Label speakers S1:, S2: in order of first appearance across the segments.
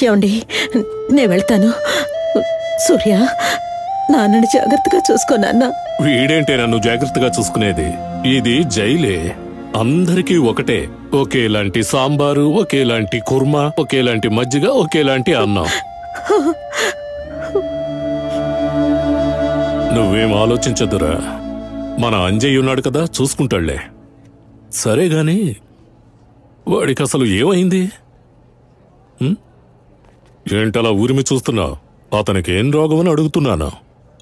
S1: ఏమండి నేను వెళ్తాను. సూర్య నాన్నని జాగ్రత్తగా చూసుకో నాన్న.
S2: వీడేంటే నన్ను జాగ్రత్తగా చూసుకునేది? ఇది జైలే, అందరికీ ఒకటే. ఒకేలాంటి సాంబారు, ఒకేలాంటి కుర్మా, ఒకేలాంటి మజ్జిగ, ఒకేలాంటి అన్నం. నువ్వేం ఆలోచించదురా, మన అంజయ్ ఉన్నాడు కదా, చూసుకుంటాళ్లే. సరే గాని వాడికి అసలు ఏమైంది? ఏంటలా ఊరిమి చూస్తున్నావు? అతనికి ఏం రోగమని అడుగుతున్నాను.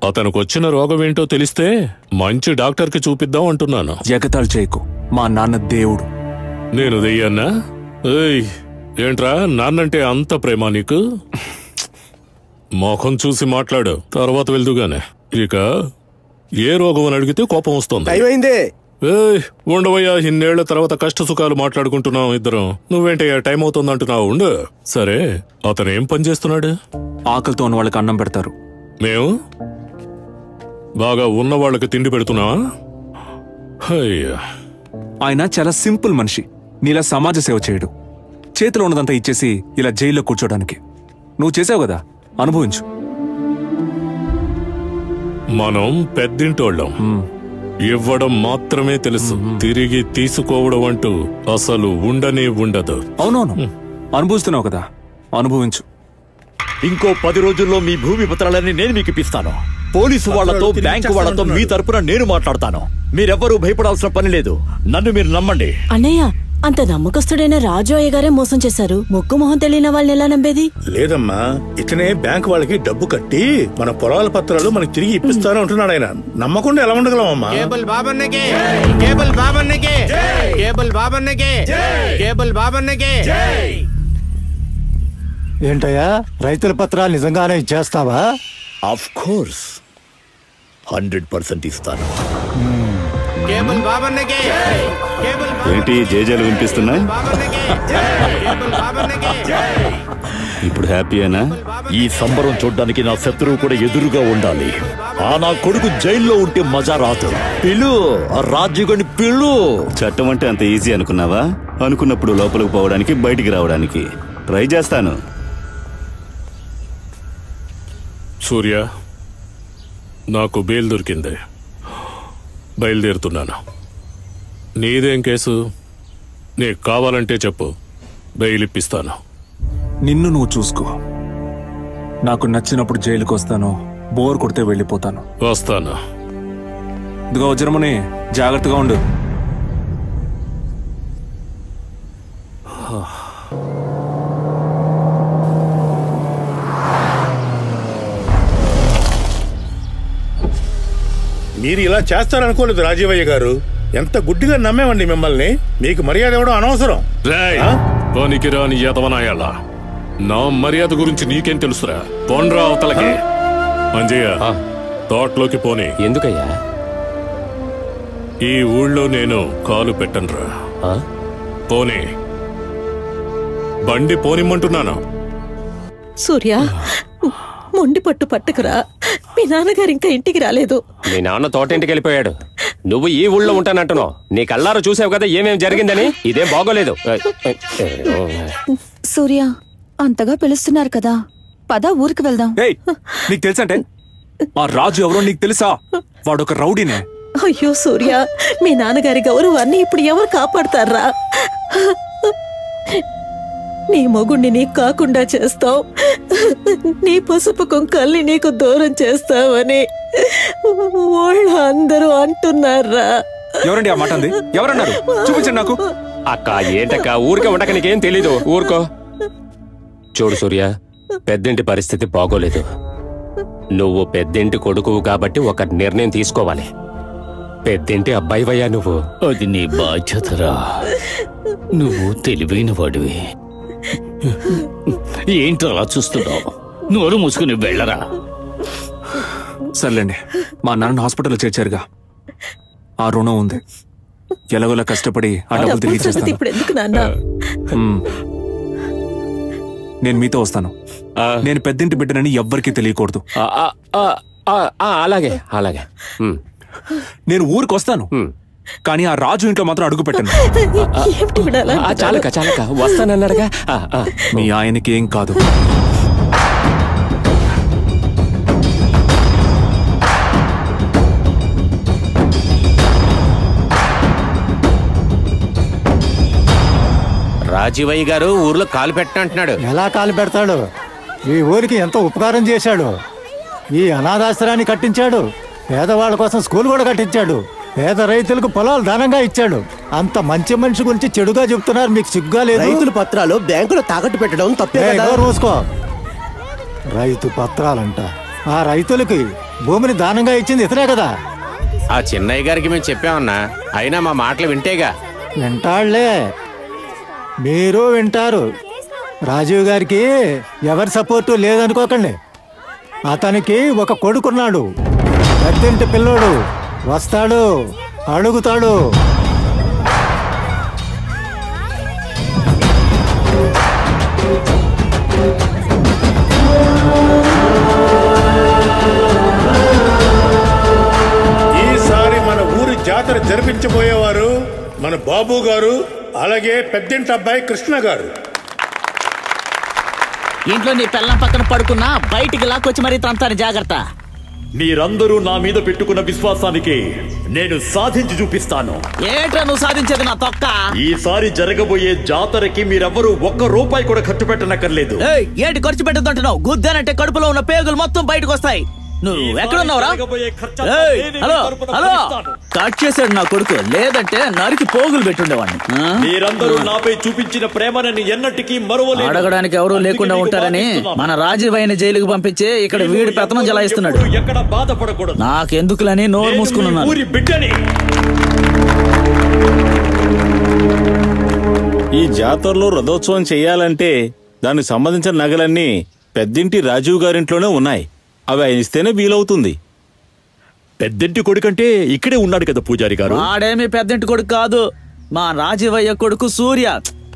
S2: అతనికి వచ్చిన రోగం ఏంటో తెలిస్తే మంచి డాక్టర్కి చూపిద్దాం అంటున్నాను.
S3: ఎగతాళి చేయకు, మా నాన్న దేవుడు.
S2: నేను దెయ్యాన్నా? ఏయ్, ఏంట్రా నాన్నంటే అంత ప్రేమ నీకు? మొఖం చూసి మాట్లాడు, తర్వాత వెళ్దుగానే. ఇక ఏ రోగం అని అడిగితే కోపం వస్తుంది. ఏయ్ ఉండవయ్యా, ఇన్నేళ్ల తర్వాత కష్ట సుఖాలు మాట్లాడుకుంటున్నాం ఇద్దరం. నువ్వేంటయ్యా టైం అవుతుంది అంటున్నావు? ఉండు. సరే, అతను ఏం పని చేస్తున్నాడు?
S3: ఆకలితో ఉన్న వాళ్ళకి అన్నం పెడతారు.
S2: మేము బాగా ఉన్న వాళ్ళకి తిండి పెడుతున్నావా? అయ్యా,
S3: ఆయన చాలా సింపుల్ మనిషి. నీలా సమాజ సేవ చేయడు. చేతిలో ఉన్నదంతా ఇచ్చేసి ఇలా జైల్లో కూర్చోడానికి. నువ్వు చేసావు కదా, అనుభవించు.
S2: మనం పెద్దింటోళ్ళం. ఇవ్వడం మాత్రమే తెలుసు, తిరిగి తీసుకోవడం అంటూ అసలు ఉండనే ఉండదు.
S3: అవునవును, అనుభవిస్తున్నావు కదా, అనుభవించు.
S4: ఇంకో 10 రోజుల్లో మీ భూమి పత్రాలన్నీ నేను మీకు ఇప్పిస్తాను. పోలీసు వాళ్లతో, బ్యాంకు వాళ్లతో మీ తరపున నేను మాట్లాడతాను. మీరెవ్వరూ భయపడాల్సిన పని లేదు. నన్ను మీరు నమ్మండి.
S1: అన్నయ్య, అంత నమ్మకస్తుడైన రాజు అయ్య గారే మోసం చేశారు. ముక్కు మొహం తెలియని వాళ్ళని ఎలా నమ్మేది?
S5: లేదమ్మా, ఇతనే బ్యాంక్ వాళ్ళకి డబ్బు కట్టి మన పొలాల పత్రాలు మనకి తిరిగి ఇప్పిస్తాను అంటున్నాడు. ఆయన నమ్మకుండా ఎలా ఉండగలమమ్మా?
S6: కేబుల్ బాబన్నకే, కేబుల్ బాబన్నకే, కేబుల్ బాబన్నకే, కేబుల్ బాబన్నకే.
S7: ఏంటయ్యా, రైతుల పత్రాలు నిజంగానే ఇచ్చేస్తావా?
S4: ఆఫ్ కోర్స్, 100% ఇస్తాను.
S6: కేబుల్ బాబన్నకే, కేబుల్
S8: ఏంటి జేజేలు వినిపిస్తున్నాయి? ఇప్పుడు హ్యాపీయేనా?
S4: ఈ సంబరం చూడ్డానికి నా శత్రువు కూడా ఎదురుగా ఉండాలి. ఆ నా కొడుకు జైల్లో ఉంటే మజా రాదు. పిలు, ఆ రాజుగని పిలు.
S8: చట్టం అంటే అంత ఈజీ అనుకున్నావా? అనుకున్నప్పుడు లోపలికి పోవడానికి, బయటికి రావడానికి ట్రై చేస్తాను.
S2: సూర్య, నాకు బెయిల్ దొరికింది, బయలుదేరుతున్నాను. నీదేం కేసు? నీకు కావాలంటే చెప్పు, బెయిల్ ఇప్పిస్తాను.
S3: నిన్ను నువ్వు చూసుకో. నాకు నచ్చినప్పుడు జైలుకి వస్తాను, బోర్ కొడితే వెళ్ళిపోతాను.
S2: వస్తాను.
S3: ఇదిగో వజ్రమని, జాగ్రత్తగా ఉండు.
S5: మీరు ఇలా చేస్తారనుకోలేదు రాజీవయ్య గారు. ఎంత గుడ్డిగా నమ్మేమండి మిమ్మల్ని. మీకు మర్యాద ఇవ్వడం అనవసరం.
S2: పనికి రాని యదవనాయాల, నా మర్యాద గురించి నీకేం తెలుసురా? పోన్రా అవతలకి. అంజయ్య, తోటలోకి పోనీ.
S9: ఎందుకయ్యా?
S2: ఈ ఊళ్ళో నేను కాలు పెట్టనురా. పోనీ, బండి పోనిమ్మంటున్నాను.
S1: సూర్య, మొండి పట్టు పట్టుకురా. మీ నాన్నగారు ఇంకా ఇంటికి రాలేదు.
S9: మీ నాన్న తోటింటికి వెళ్ళిపోయాడు. నువ్వు ఈ ఊళ్ళో ఉంటానంటున్నావు. నీ కళ్ళారు చూసావు కదా ఏమేం జరిగిందని. ఇదేం బాగోలేదు.
S10: సూర్య, అంతగా పిలుస్తున్నారు కదా, పద ఊరికి వెళ్దాం.
S3: నీకు తెలుసంటే ఆ రాజు ఎవరో నీకు తెలుసా? వాడొక రౌడీనే.
S1: అయ్యో సూర్య, మీ నాన్నగారి గౌరవాన్ని ఇప్పుడు ఎవరు కాపాడతారా? నీ మొగుణ్ణి నీకు కాకుండా చేస్తావు, నీ పసుపు కుంకల్ని నీకు దూరం చేస్తావని వాళ్ళు అందరూ అంటున్నారా?
S3: ఎవరండి ఆ మాట అంది? ఎవరన్నారు? చూపించండి నాకు.
S9: అక్క, ఏంటక్క ఊరికే ఉండక నీకేం తెలీదు. ఊరుకో. చూడు సూర్య, పెద్దింటి పరిస్థితి బాగోలేదు. నువ్వు పెద్దింటి కొడుకువు కాబట్టి ఒక నిర్ణయం తీసుకోవాలి. పెద్దింటి అబ్బాయివయ్యా నువ్వు.
S11: అది నీ బాధ్యతరా. నువ్వు తెలివైన వాడివి. ఏంటలా చూస్తున్నావు? నోరు మూసుకుని వెళ్ళరా.
S3: సర్లేండి, మా నాన్న హాస్పిటల్లో చేర్చారుగా, ఆ రుణం ఉంది. ఎలాగోలా కష్టపడి ఆ డబ్బులు తిరిగి చేస్తాను.
S1: ఇప్పుడు ఎందుకు నాన్న?
S3: నేను మీతో వస్తాను. నేను పెద్దింటి బిడ్డనని ఎవ్వరికీ తెలియకూడదు.
S9: అలాగే అలాగే.
S3: నేను ఊరికి వస్తాను. కానీ ఆ రాజు ఇంట్లో మాత్రం అడుగు పెట్టను.
S1: ఏమిటి విడాలా?
S9: చాలక వస్తానన్నాడుగా.
S3: మీ ఆయనకి ఏం కాదు.
S6: రాజీవయ్య గారు ఊర్లో కాలు పెట్టంటున్నాడు.
S7: ఎలా కాలు పెడతాడు? ఈ ఊరికి ఎంత ఉపకారం చేశాడు. ఈ అనాథాశ్రయాన్ని కట్టించాడు, పేదవాళ్ళ కోసం స్కూల్ కూడా కట్టించాడు, పేద రైతులకు పొలాలు దానంగా ఇచ్చాడు. అంత మంచి మనిషి గురించి చెడుగా చెప్తున్నారు, మీకు సిగ్గా లేదు?
S12: రైతుల పత్రాలు బ్యాంకులో తాకట్టు పెట్టడం తప్పే కదా?
S7: మూసుకో. రైతు పత్రాలంట. ఆ రైతులకి భూమిని దానంగా ఇచ్చింది ఇతనే కదా.
S6: ఆ చిన్నయ్య గారికి మేము చెప్పామన్నా, అయినా మా మాటలు వింటేగా.
S7: వింటాళ్లే, మీరు వింటారు. రాజీవ్ గారికి ఎవరి సపోర్టు లేదనుకోకండి. అతనికి ఒక కొడుకున్నాడు, పెద్దింటి పిల్లోడు. వస్తాడు, అడుగుతాడు.
S5: ఈసారి మన ఊరి జాతర జరిపించబోయేవారు మన బాబు గారు, అలాగే పెద్దింటి అబ్బాయి కృష్ణ గారు.
S11: ఇంట్లో నీ పిల్లం పక్కన పడుకున్నా బయటికి లాక్కొచ్చి మరీ తంతాను, జాగ్రత్త.
S4: మీరందరూ నా మీద పెట్టుకున్న విశ్వాసానికి నేను సాధించి చూపిస్తాను.
S11: ఏంట్రా నువ్వు సాధించేది నా తొక్క?
S4: ఈసారి జరగబోయే జాతరకి మీరెవ్వరూ ₹1 కూడా ఖర్చు పెట్టనక్కర్లేదు.
S11: ఏంటి ఖర్చు పెట్టదంటున్నావు? గుద్దానంటే కడుపులో ఉన్న పేగులు మొత్తం బయటకు వస్తాయి. నువ్వు ఎక్కడున్నావురా? హలో హలో, కట్ చేశాడు నా కొడుకు, లేదంటే నరికి పోగులు పెట్టుండేవాడిని.
S4: మీరందరూ నాపై చూపించిన ప్రేమని ఎన్నటికీ మరువలేను.
S11: అడగడానికి ఎవరూ లేకుండా ఉంటారని మన రాజీవయ్యని జైలుకు పంపించి ఇక్కడ వీడి పెత్తనం జలాయిస్తున్నాడు.
S4: ఎక్కడ బాధపడకూడదు.
S11: నాకెందుకులని నోరు మూసుకున్నాను.
S4: ఊరి బిడ్డని.
S8: ఈ జాతరలో రథోత్సవం చెయ్యాలంటే దానికి సంబంధించిన నగలన్నీ పెద్దింటి రాజీవ్ గారింట్లోనే ఉన్నాయి. అవి ఆయన ఇస్తేనే వీలవుతుంది.
S4: పెద్దింటి కొడుకంటే ఇక్కడే ఉన్నాడు కదా పూజారి గారు.
S11: వాడేమి పెద్దింటి కొడుకు కాదు, మా రాజీవయ్య కొడుకు సూర్య,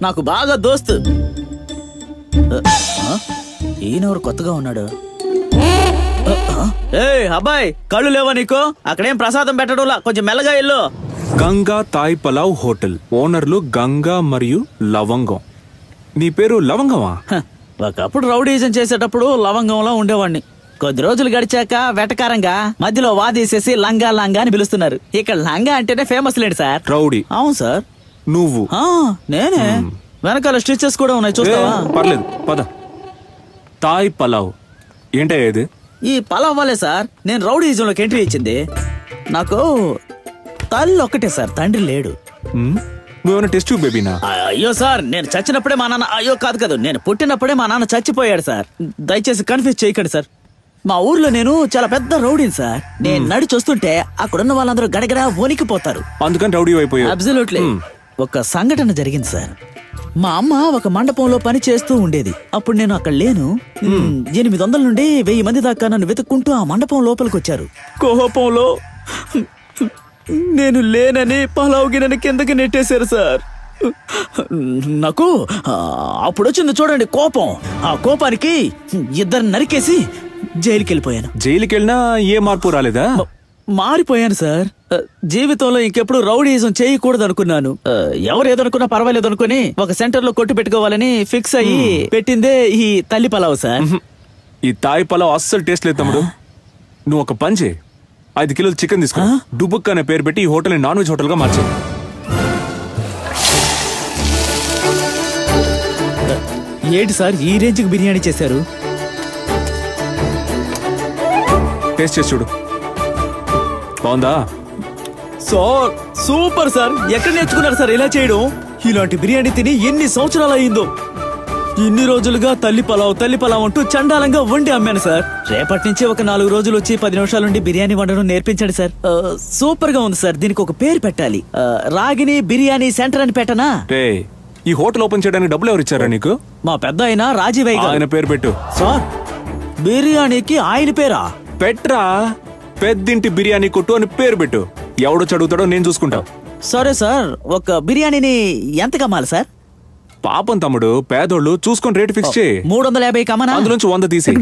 S11: నాకు బాగా దోస్తు. ఈయనెవరు కొత్తగా ఉన్నాడు? అబ్బాయి, కళ్ళు లేవా నీకు? అక్కడేం ప్రసాదం పెట్టడంలా, కొంచెం మెల్లగా ఇల్లు.
S3: గంగా తాయ్ పలావ్ హోటల్ ఓనర్లు గంగా మరియు లవంగం. నీ పేరు లవంగమా?
S11: ఒకప్పుడు రౌడీజం చేసేటప్పుడు లవంగంలో ఉండేవాడిని. కొద్ది రోజులు గడిచాక వెటకారంగా మధ్యలో వాదేసేసి లంగా లంగా అని పిలుస్తున్నారు. ఇక్కడ లంగా అంటేనే ఫేమస్ లేండి సార్.
S3: రౌడీ?
S11: అవును సార్.
S3: నువ్వు?
S11: నేనే. వెనకాల స్టిచెస్ కూడా ఉన్నాయి, చూస్తావా?
S3: పర్లేదు పద. తాయ్ పలావ్ ఏంటయ్యా ఇది?
S11: ఈ పలావ్ వల్లే సార్ నేను రౌడీజంలోకి ఎంట్రీ ఇచ్చింది. నాకు తల్లి ఒక్కటే సార్, తండ్రి లేడు.
S3: నువ్వేమైనా టెస్ట్ ట్యూబ్ బేబీనా?
S11: అయ్యో సార్, నేను చచ్చినప్పుడే మా నాన్న, అయ్యో కాదు, నేను పుట్టినప్పుడే మా నాన్న చచ్చిపోయాడు సార్. దయచేసి కన్ఫ్యూజ్ చేయకండి సార్. మా ఊర్లో నేను చాలా పెద్ద రౌడీని సార్. నేను నడిచి వస్తుంటే అక్కడున్న వాళ్ళందరూ గడగడ వణికిపోతారు.
S3: అందుకని రౌడీ అయిపోయావు?
S11: అబ్సల్యూట్లీ. ఒక సంఘటన జరిగింది సార్. మా అమ్మ ఒక మండపంలో పని చేస్తూ ఉండేది. అప్పుడు నేను అక్కడ లేను. 800 నుండి 1000 మంది దాకా నన్ను వెతుక్కుంటూ ఆ మండపం లోపలికి వచ్చారు. కోపంలో నేను లేనని పలావ్ గిన్నెని కిందకి నెట్టేశారు సార్. నాకు అప్పుడు వచ్చింది చూడండి కోపం. ఆ కోపానికి 2 నరికేసి జైలుకి వెళ్ళిపోయాను.
S3: జైలుకి వెళ్ళినా ఏ మార్పు రాలేదా?
S11: మారిపోయాను సార్. జీవితంలో ఇంకెప్పుడు రౌడీజం చేయకూడదు అనుకున్నాను. ఎవరు ఏదనుకున్నా పర్వాలేదు అనుకుని ఒక సెంటర్ లో కొట్టు పెట్టుకోవాలని ఫిక్స్ అయ్యి పెట్టిందే ఈ తల్లి పలావ్ సార్.
S3: ఈ తాయ్ పలావ్ అస్సలు టేస్ట్ లేదు తమ్ముడు. నువ్వు ఒక పని చేయి, 5 కిలోలు చికెన్ తీసుకో, డుబుక్ అనే పేరు పెట్టి ఈ హోటల్ నాన్ వెజ్ హోటల్ గా మార్చే.
S11: ఏంటి సార్ ఈ రేంజ్ కి బిర్యానీ చేశారు?
S3: టేస్ట్ చేసి చూడు, బాగుందా?
S11: Sir super sir. ఎక్కడ నేర్చుకున్నారు సార్ ఇలా చేయడం? ఇలాంటి బిర్యానీ తిని ఎన్ని సంవత్సరాలు అయ్యిందో. ఇన్ని రోజులుగా తల్లి పలావ్ అంటూ చండాలంగా వండి అమ్మాను సార్. రేపటి నుంచి ఒక 4 రోజులు వచ్చి 10 నిమిషాల నుండి బిర్యానీ వండడం నేర్పించండి సార్. సూపర్ గా ఉంది సార్. దీనికి ఒక పేరు పెట్టాలి. రాగిని బిర్యానీ సెంటర్ అని పెట్టనా?
S3: ఈ హోటల్ ఓపెన్ చేయడానికి డబ్బులు ఎవరు ఇచ్చారా నీకు?
S11: మా పెద్ద ఆయన రాజీవయ్య గారు.
S3: ఆయన పేరు పెట్టు.
S11: సార్ బిర్యానీకి ఆయన పేరా?
S3: పెట్రా, పెద్దింటి బిర్యానీ కొట్టు అని పేరు పెట్టు. ఎవడు చదువుతాడో నేను చూసుకుంటా.
S11: సరే సార్. ఒక బిర్యానీని ఎంత కమ్మాలి సార్?
S3: పాపం తమ్ముడు, పేదోళ్ళు చూసుకొని రేటు ఫిక్స్ చేయి.
S11: 350 కమ్మనా?
S3: అందులోంచి 100 తీసి.